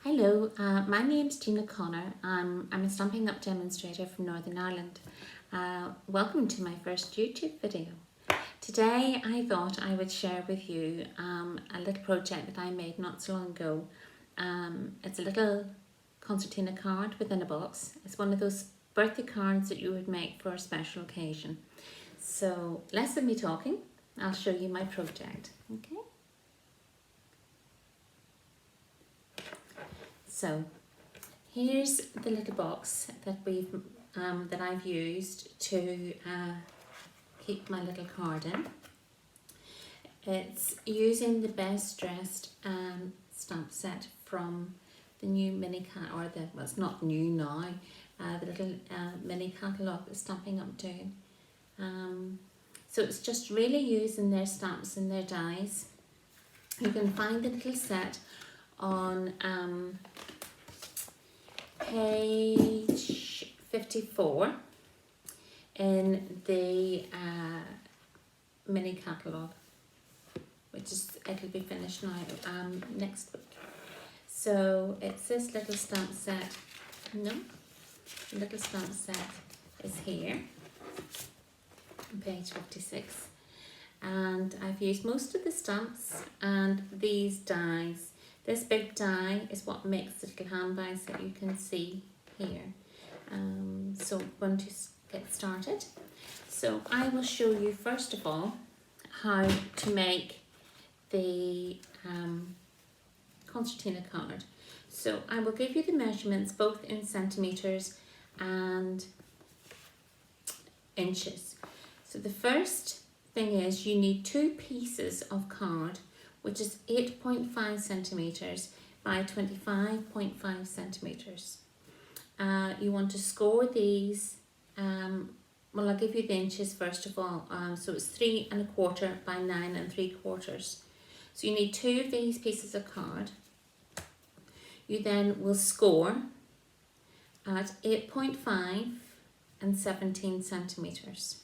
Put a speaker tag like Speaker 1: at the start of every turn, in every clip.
Speaker 1: Hello, my name's Gina Connor. I'm a Stampin' Up demonstrator from Northern Ireland. Welcome to my first YouTube video. Today I thought I would share with you a little project that I made not so long ago. It's a little concertina card within a box. It's one of those birthday cards that you would make for a special occasion. So less of me talking, I'll show you my project. Okay. So here's the little box that I've used to keep my little card in. It's using the Best Dressed stamp set from the new well, it's not new now, the little mini catalogue that Stampin' Up doing. So it's just really using their stamps and their dies. You can find the little set on page 54 in the mini catalogue, it'll be finished now next week. So it's this little stamp set. The little stamp set is here on page 56, and I've used most of the stamps and these dies. This big die is what makes the little hand dies that you can see here. So I'm going to get started. So I will show you first of all how to make the concertina card. So I will give you the measurements both in centimetres and inches. So the first thing is you need 2 pieces of card, which is 8.5 centimetres by 25.5 centimetres. You want to score these, well, I'll give you the inches first of all. So it's 3 1/4 by 9 3/4. So you need 2 of these pieces of card. You then will score at 8.5 and 17 centimetres.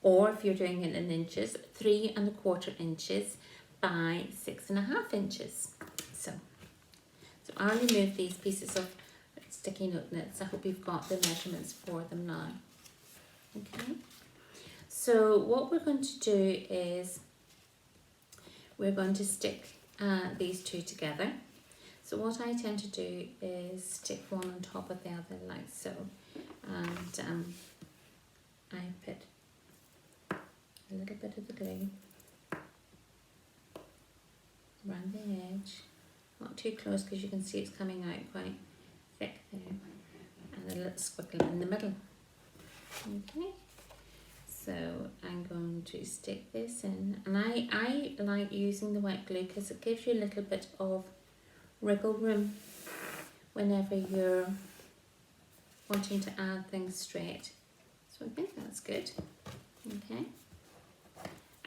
Speaker 1: Or if you're doing it in inches, 3 1/4 inches by 6 1/2 inches. So I'll remove these pieces of sticky note knits. I hope you've got the measurements for them now. Okay. So what we're going to do is we're going to stick these two together. So what I tend to do is stick one on top of the other like so, and I put a little bit of the glue around the edge, not too close because you can see it's coming out quite thick there, and a little squiggle in the middle. Okay, so I'm going to stick this in, and I like using the white glue because it gives you a little bit of wriggle room whenever you're wanting to add things straight. So I think that's good. Okay,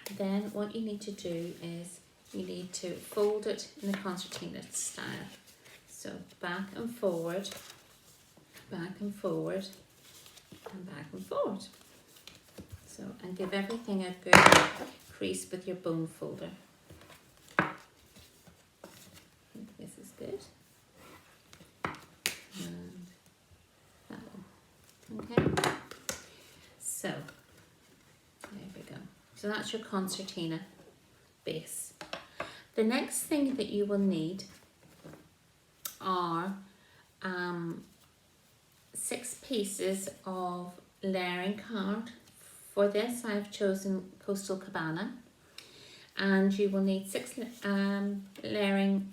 Speaker 1: and then what you need to do is you need to fold it in the concertina style. So back and forward, back and forward, and back and forward. So, and give everything a good crease with your bone folder. I think this is good. And that one. Okay. So, there we go. So that's your concertina base. The next thing that you will need are 6 pieces of layering card. For this I've chosen Coastal Cabana, and you will need 6 layering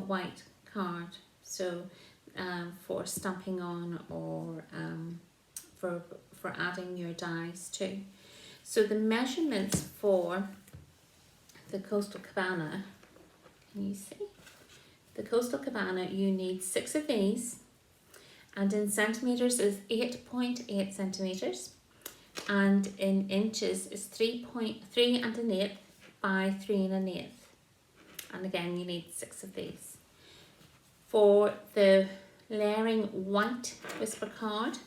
Speaker 1: white card, so for stamping on or for adding your dies to. So the measurements for the Coastal Cabana, can you see? The Coastal Cabana, you need 6 of these, and in centimetres is 8.8 centimetres, and in inches is 3 1/8 by 3 1/8. And again, you need 6 of these. For the layering white whisper card,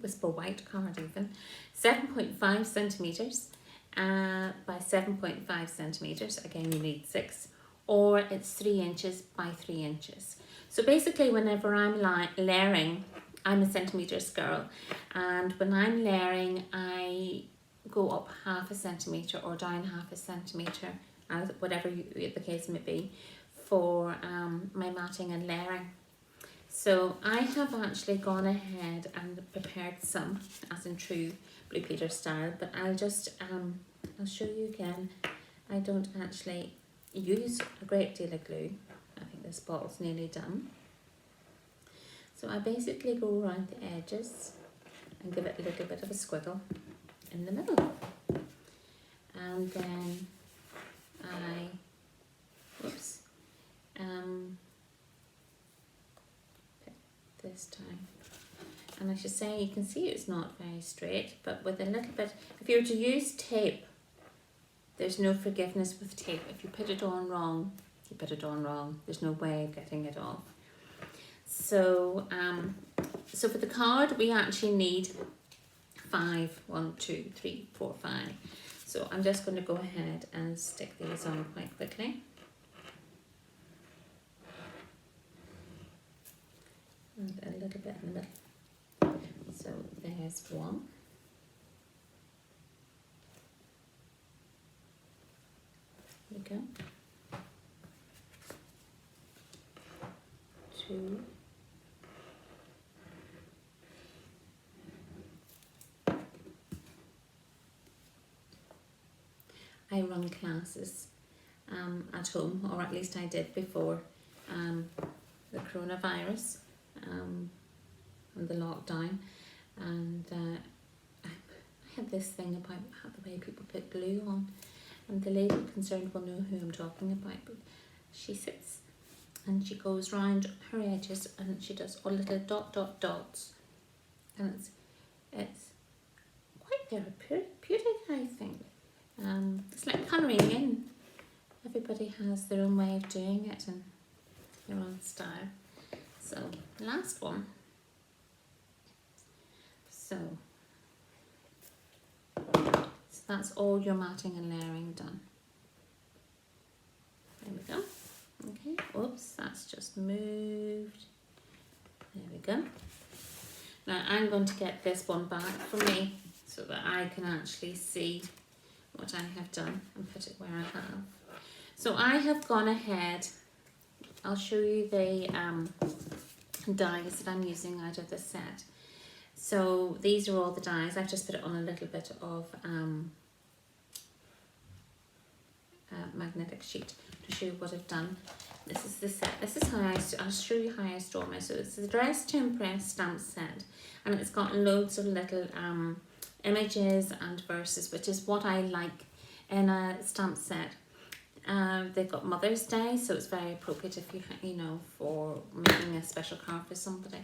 Speaker 1: whisper white card even, 7.5 centimetres by 7.5 centimetres, again you need 6, or it's 3 inches by 3 inches. So basically whenever I'm layering, I'm a centimetres girl, and when I'm layering I go up 1/2 centimetre or down 1/2 centimetre, as whatever the case may be, for my matting and layering. So I have actually gone ahead and prepared some, as in true Blue Peter style, but I'll just I'll show you again. I don't actually use a great deal of glue. I think this bottle's nearly done. So I basically go around the edges and give it a little bit of a squiggle in the middle. And then I, whoops, put this down. And I should say, you can see it's not very straight, but with a little bit, if you were to use tape, there's no forgiveness with tape. If you put it on wrong, you put it on wrong. There's no way of getting it off. So, so for the card, we actually need 5, 1, 2, 3, 4, 5. So I'm just going to go ahead and stick these on quite quickly. And a little bit in the middle. So there's 1. There we go. 2. I run classes at home, or at least I did before the coronavirus and the lockdown, and I had this thing about the way people put glue on, and the lady concerned will know who I'm talking about, but she sits and she goes round her edges and she does all little dots, and it's quite therapeutic, I think. It's like colouring in. Everybody has their own way of doing it and their own style. So, last one. So that's all your matting and layering done. There we go. Okay, oops, that's just moved. There we go. Now I'm going to get this one back for me so that I can actually see what I have done and put it where I have. So I have gone ahead, I'll show you the dies that I'm using out of the set. So these are all the dies. I've just put it on a little bit of magnetic sheet to show you what I've done. This is the set. This is how I'll show you how I store my. So it's the Dress to Impress stamp set, and it's got loads of little images and verses, which is what I like in a stamp set. They've got Mother's Day, so it's very appropriate if you know, for making a special card for somebody.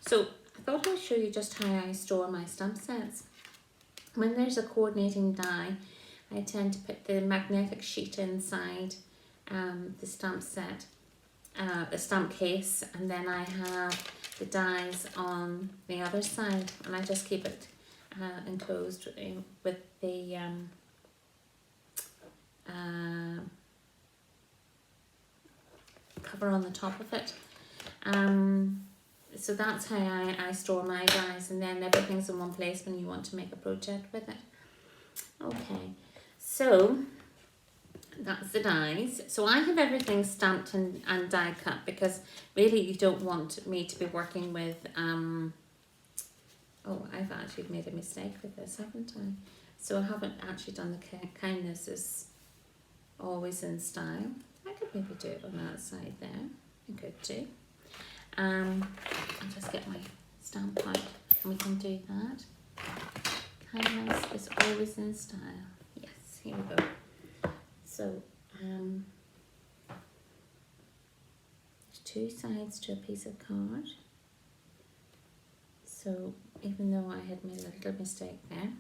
Speaker 1: So I thought I'd show you just how I store my stamp sets. When there's a coordinating die, I tend to put the magnetic sheet inside the stamp set, the stamp case, and then I have the dies on the other side, and I just keep it enclosed with the cover on the top of it. So that's how I store my dies, and then everything's in one place when you want to make a project with it. Okay, so that's the dies. So I have everything stamped and die cut, because really you don't want me to be working with oh, I've actually made a mistake with this, haven't I? So I haven't actually done the kindness is always in style. I could maybe do it on that side there. I could do. I'll just get my stamp out and we can do that. Kindness is always in style. Yes, here we go. So there's 2 sides to a piece of card. So even though I had made a little mistake there,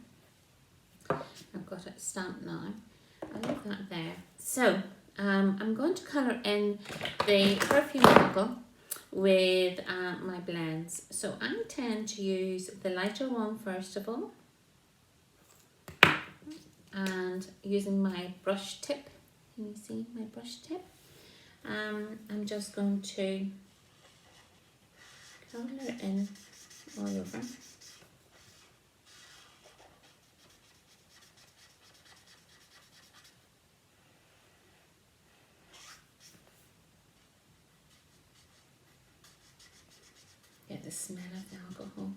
Speaker 1: I've got it stamped now. I leave that there. So I'm going to colour in the perfume bottle with my blends. So I tend to use the lighter one first of all, and using my brush tip. Can you see my brush tip? I'm just going to colour it in all over. Get the smell of the alcohol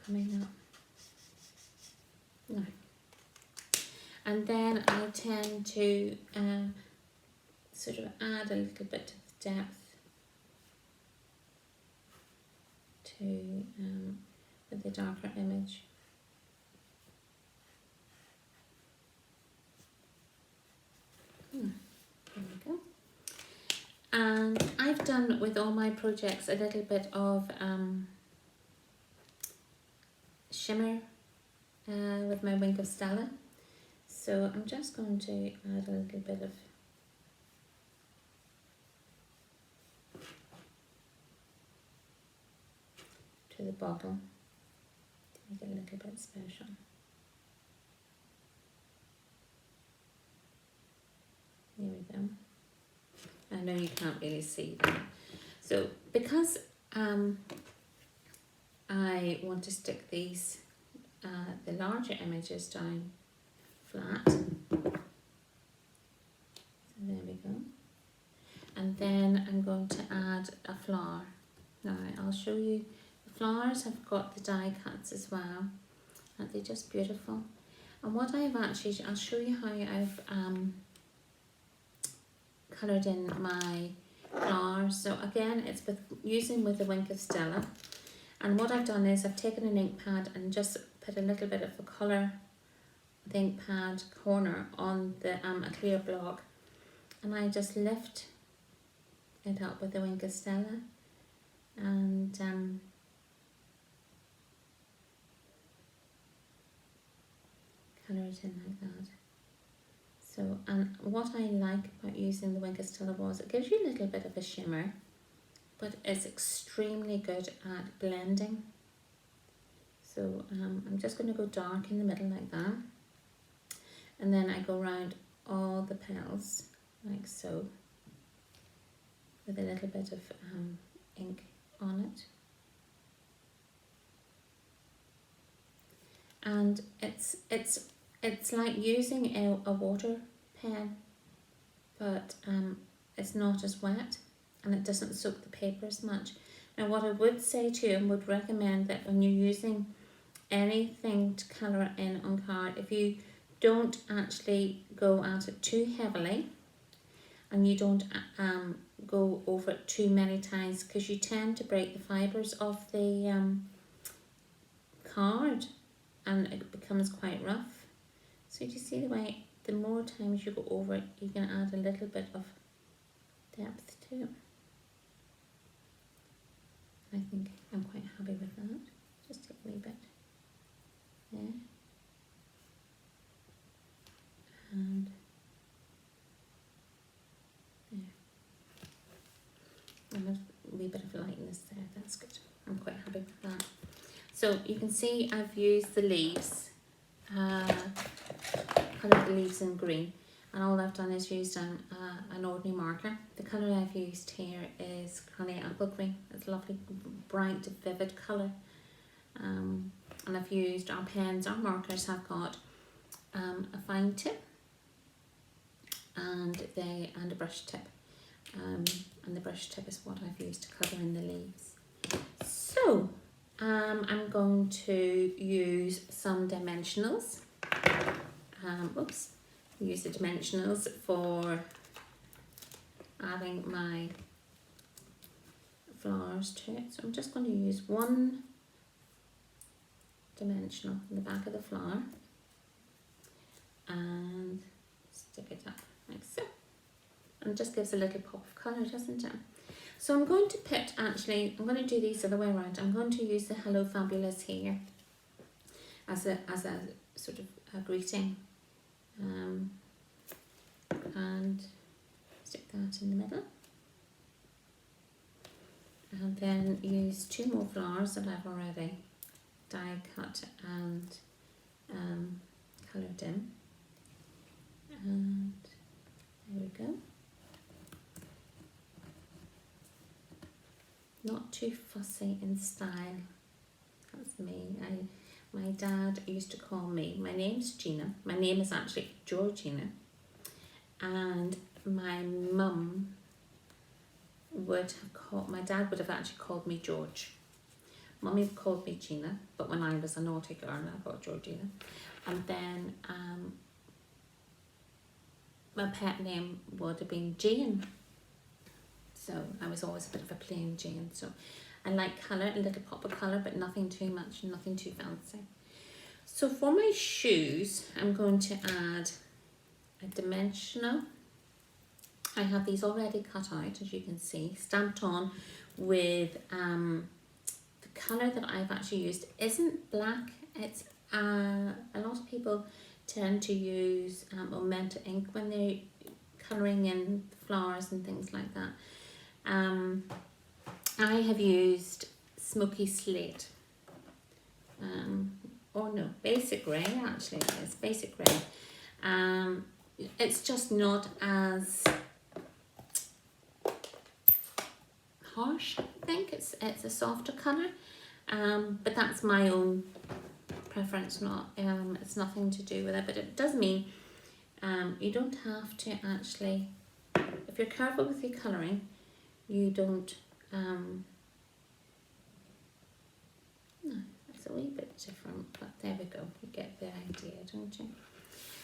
Speaker 1: coming up. No. And then I tend to sort of add a little bit of depth to with the darker image. There we go. And I've done with all my projects a little bit of shimmer with my Wink of Stella. So I'm just going to add a little bit of to the bottle to make it a little bit special. There we go. I know you can't really see that. So because I want to stick these, the larger images down flat. So there we go. And then I'm going to add a flower. Now I'll show you, the flowers have got the die cuts as well. Aren't they just beautiful? And what I've actually, I'll show you how I've coloured in my flowers. So again, it's using with the Wink of Stella. And what I've done is I've taken an ink pad and just put a little bit of the colour, the ink pad corner on the a clear block, and I just lift it up with the Wink of Stella and colour it in like that. So, and what I like about using the Wink of Stella was it gives you a little bit of a shimmer, but it's extremely good at blending. So I'm just going to go dark in the middle like that, and then I go around all the petals like so with a little bit of ink on it. And it's like using a water pen, but it's not as wet and it doesn't soak the paper as much. Now what I would say to you and would recommend that when you're using anything to colour in on card, if you don't actually go at it too heavily and you don't go over it too many times, because you tend to break the fibres of the card and it becomes quite rough. So you see the way, the more times you go over it, you can add a little bit of depth to it. I think I'm quite happy with that. Just take a wee bit there. And there. And a wee bit of lightness there, that's good. I'm quite happy with that. So you can see I've used the leaves, coloured the leaves in green, and all I've done is used an ordinary marker. The colour I've used here is honey apple green. It's a lovely, bright, vivid colour. And I've used our pens, our markers have got a fine tip and a brush tip. And the brush tip is what I've used to colour in the leaves. So I'm going to use some dimensionals. Use the dimensionals for adding my flowers to it. So I'm just going to use one dimensional in the back of the flower and stick it up like so. And it just gives a little pop of colour, doesn't it? So I'm going to put, actually, I'm going to do these the other way around. I'm going to use the Hello Fabulous here as a sort of a greeting. And stick that in the middle. And then use two more flowers that I've already die cut and coloured in. And there we go. not too fussy in style. That's me. My dad used to call me, my name's Gina. My name is actually Georgina. And my mum would have called, my dad would have actually called me George. Mummy called me Gina, but when I was a naughty girl, I got Georgina. And then my pet name would have been Jane. So I was always a bit of a plain Jane. So I like colour, a little pop of colour, but nothing too much, nothing too fancy. So for my shoes, I'm going to add a dimensional. I have these already cut out, as you can see, stamped on with the colour that I've actually used isn't black. It's a lot of people tend to use Omenta ink when they're colouring in flowers and things like that. I have used smoky slate. Or no, basic grey actually. It's basic grey. It's just not as harsh. I think it's a softer colour. But that's my own preference. Not it's nothing to do with it. But it does mean you don't have to actually. If you're careful with your colouring, you don't. No, it's a wee bit different, but there we go. You get the idea, don't you?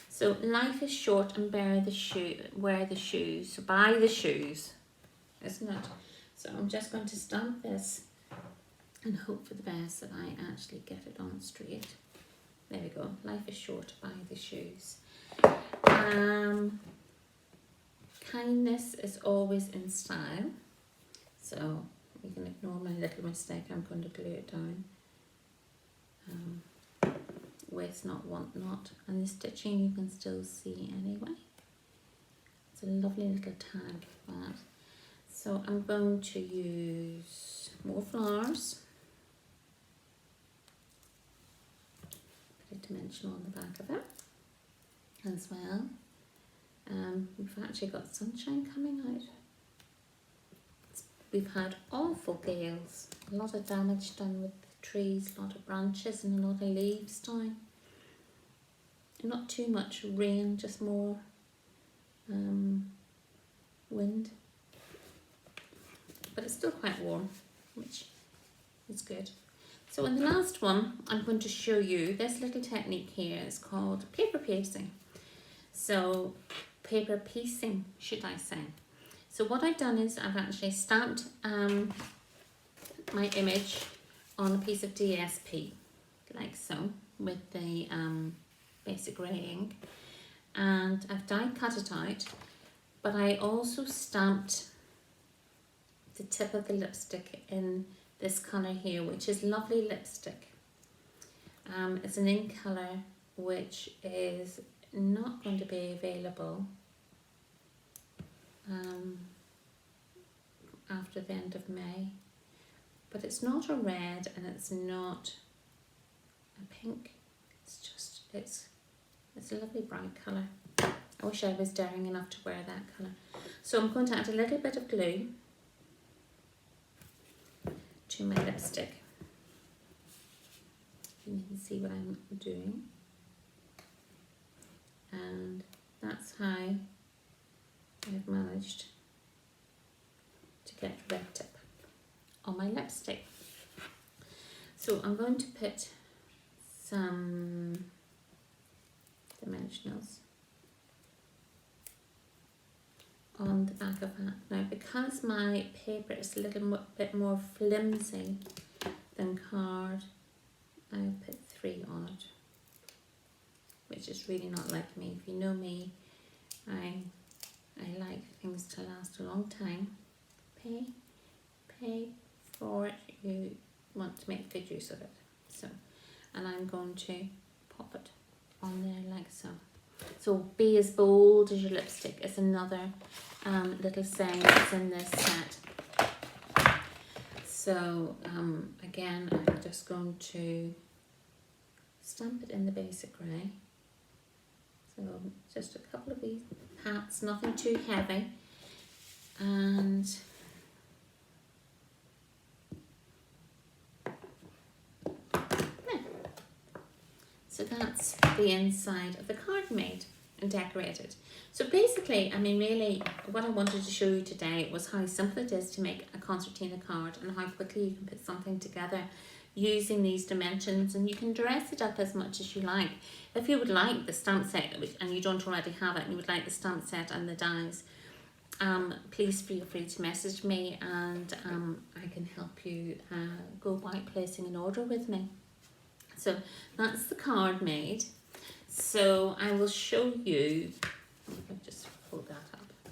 Speaker 1: So life is short and wear the shoes, buy the shoes, isn't it? So I'm just going to stamp this and hope for the best that I actually get it on straight. There we go. Life is short, buy the shoes. Kindness is always in style. So you can ignore my little mistake. I'm going to glue it down. Waste not, want not, and the stitching you can still see anyway. It's a lovely little tag, that. So I'm going to use more flowers. Put a dimensional on the back of it as well. We've actually got sunshine coming out. We've had awful gales, a lot of damage done with trees, a lot of branches and a lot of leaves down. Not too much rain, just more wind. But it's still quite warm, which is good. So in the last one, I'm going to show you this little technique here. It's called paper piecing. So paper piecing, should I say. So what I've done is I've actually stamped my image on a piece of DSP, like so, with the basic grey ink, and I've die cut it out, but I also stamped the tip of the lipstick in this colour here, which is lovely lipstick. It's an ink colour which is not going to be available after the end of May. But it's not a red and it's not a pink. It's just, it's a lovely bright colour. I wish I was daring enough to wear that colour. So I'm going to add a little bit of glue to my lipstick. And you can see what I'm doing. And that's how I've managed to get red tip on my lipstick. So I'm going to put some dimensionals on the back of that. Now because my paper is a little bit more flimsy than card, I put 3 on it, which is really not like me. If you know me, I like things to last a long time. Pay for it, you want to make good use of it. So, and I'm going to pop it on there like so. So be as bold as your lipstick is another little saying that's in this set. So again, I'm just going to stamp it in the basic grey. So just a couple of wee pats, nothing too heavy. And So that's the inside of the card made and decorated. So basically, I mean, really, what I wanted to show you today was how simple it is to make a concertina card and how quickly you can put something together using these dimensions, and you can dress it up as much as you like. If you would like the stamp set, and you don't already have it, and you would like the stamp set and the dies, please feel free to message me, and I can help you go about placing an order with me. So that's the card made. So I will show you, I'll just hold that up. Do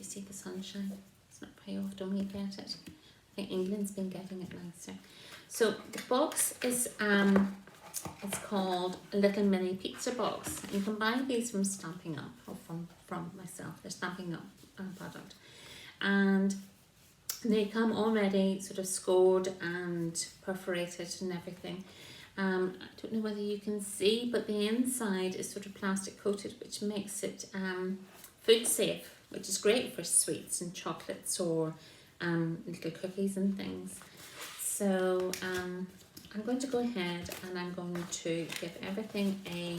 Speaker 1: you see the sunshine? It's not very often we get it. I think England's been getting it nicer. So the box is it's called a little mini pizza box. You can buy these from Stampin Up, or from myself. They're Stampin Up product, and they come already sort of scored and perforated and everything. I don't know whether you can see, but the inside is sort of plastic coated, which makes it food safe, which is great for sweets and chocolates or little cookies and things. So I'm going to go ahead and I'm going to give everything a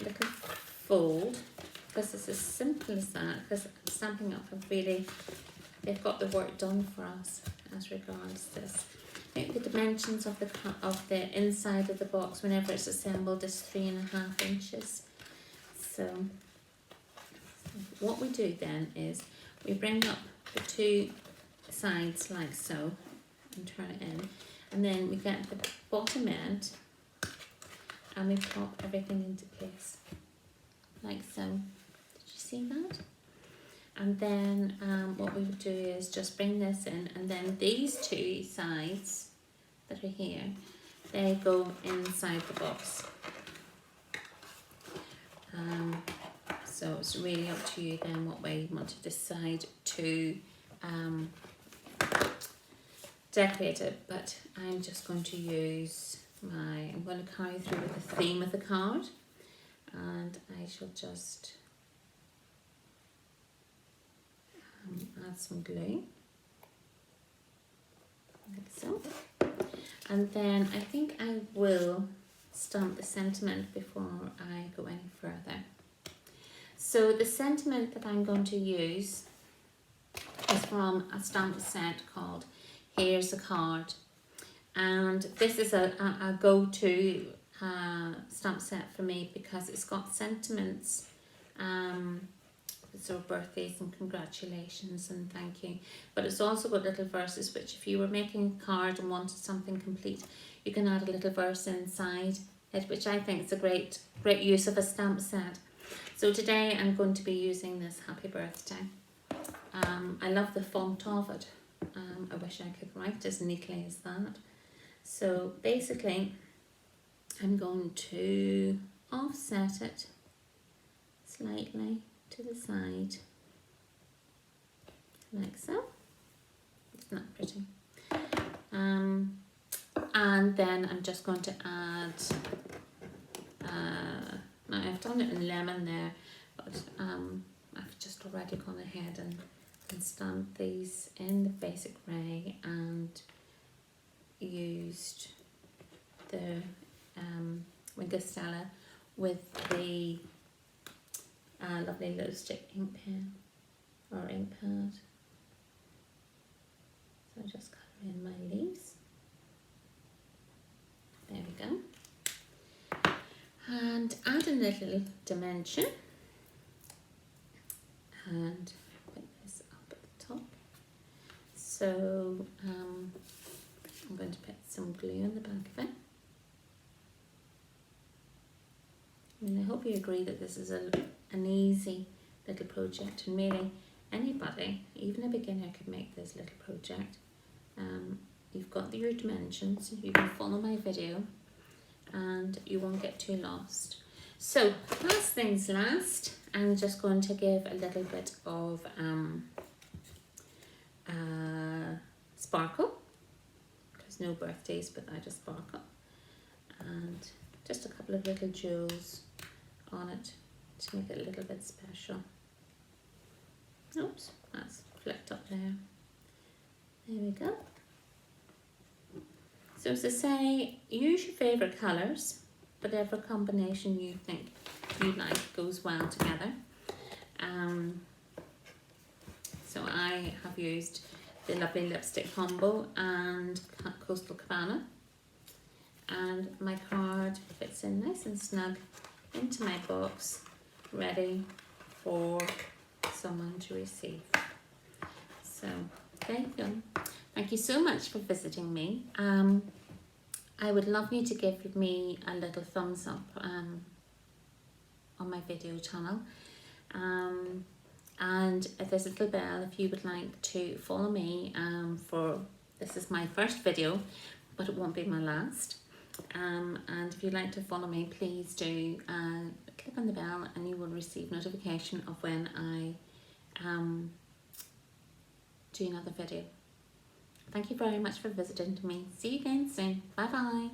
Speaker 1: little fold, because it's as simple as that, because Stampin' Up have really, they've got the work done for us as regards this. The dimensions of the inside of the box whenever it's assembled is 3.5 inches. So what we do then is we bring up the two sides like so and turn it in, and then we get the bottom end and we pop everything into place like so. Did you see that? And then what we would do is just bring this in, and then these two sides that are here, they go inside the box. So it's really up to you then what way you want to decide to decorate it, but I'm just going to use I'm going to carry through with the theme of the card, and I shall just add some glue, like so. And then I think I will stamp the sentiment before I go any further. So the sentiment that I'm going to use is from a stamp set called Here's a Card. And this is a go-to stamp set for me because it's got sentiments, so birthdays and congratulations and thank you, but it's also got little verses, which if you were making a card and wanted something complete, you can add a little verse inside it, which I think is a great use of a stamp set. So today I'm going to be using this Happy Birthday. I love the font of it. I wish I could write as neatly as that. So basically I'm going to offset it slightly to the side, like so. Isn't that pretty? And then I'm just going to add, now I've done it in lemon there, but I've just already gone ahead and stamped these in the basic grey and used the Wingastella with the lovely little stick ink pen or ink pad. So I just colour in my leaves. There we go. And add a little dimension and put this up at the top. So I'm going to put some glue on the back of it. And I hope you agree that this is an easy little project, and really anybody, even a beginner, could make this little project. You've got your dimensions, you can follow my video and you won't get too lost. So last things last, I'm just going to give a little bit of sparkle. There's no birthdays, but I just sparkle, and just a couple of little jewels on it to make it a little bit special. Oops, that's flipped up there. There we go. So as I say, use your favourite colours. whatever combination you think you like goes well together. So I have used the lovely lipstick combo and Coastal Cabana, and my card fits in nice and snug into my box, ready for someone to receive. So there you go. Thank you so much for visiting me. I would love you to give me a little thumbs up on my video channel. And there's a little bell if you would like to follow me for, this is my first video, but it won't be my last. And if you'd like to follow me, please do click on the bell and you will receive notification of when I do another video. Thank you very much for visiting me. See you again soon. Bye bye.